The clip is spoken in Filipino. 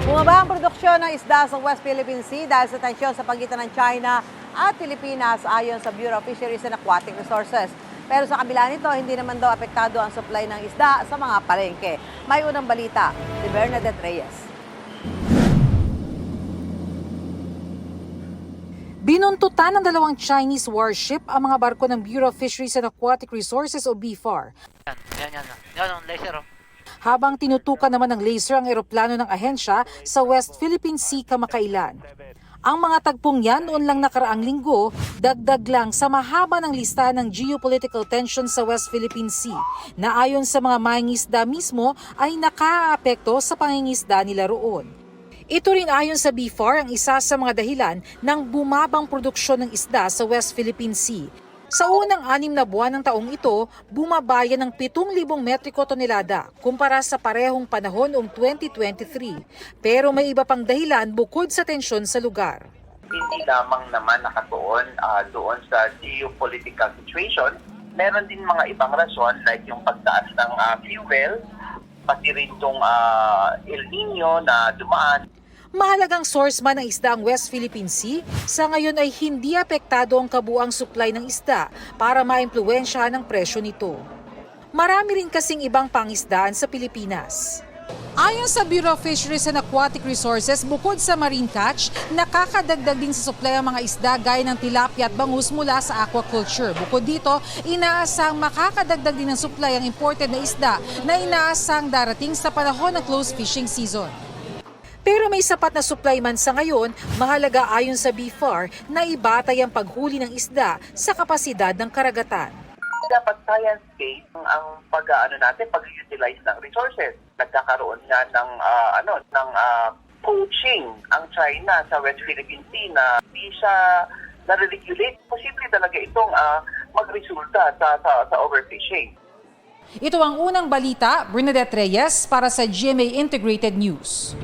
Bumaba ang produksyon ng isda sa West Philippine Sea dahil sa tensyon sa pagitan ng China at Pilipinas ayon sa Bureau of Fisheries and Aquatic Resources. Pero sa kabila nito, hindi naman daw apektado ang supply ng isda sa mga palengke. May unang balita, si Bernadette Reyes. Binuntutan ng dalawang Chinese warship ang mga barko ng Bureau of Fisheries and Aquatic Resources o BFAR. Yan, laser. Habang tinutukan naman ng laser ang eroplano ng ahensya sa West Philippine Sea kamakailan. Ang mga tagpong yan noon lang nakaraang linggo, dagdag lang sa mahaba ng listahan ng geopolitical tension sa West Philippine Sea na ayon sa mga mangingisda mismo ay nakaaapekto sa pangingisda nila roon. Ito rin ayon sa BFAR ang isa sa mga dahilan ng bumabang produksyon ng isda sa West Philippine Sea. Sa unang 6 na buwan ng taong ito, bumabaya ng 7,000 metriko tonelada kumpara sa parehong panahon noong 2023. Pero may iba pang dahilan bukod sa tensyon sa lugar. Hindi lamang naman nakatuon doon sa geopolitical situation. Meron din mga ibang rason like yung pagtaas ng fuel, pati rin itong El Nino na dumaan. Mahalagang source man ng isda ang West Philippine Sea, sa ngayon ay hindi apektado ang kabuang supply ng isda para maimpluwensyahan ang presyo nito. Marami rin kasing ibang pangisdaan sa Pilipinas. Ayon sa Bureau of Fisheries and Aquatic Resources, bukod sa marine catch, nakakadagdag din sa supply ang mga isda gaya ng tilapia at bangus mula sa aquaculture. Bukod dito, inaasang makakadagdag din ng supply ang imported na isda na inaasang darating sa panahon ng close fishing season. Pero may sapat na supply man sa ngayon, mahalaga ayon sa BFAR na ibatay ang paghuli ng isda sa kapasidad ng karagatan. Dapat science-based ang pag-utilize ng resources. Nagkakaroon nga ng poaching ang China sa West Philippine Sea na hindi siya na-regulate. Posible talaga itong magresulta sa overfishing. Ito ang unang balita, Bernadette Reyes para sa GMA Integrated News.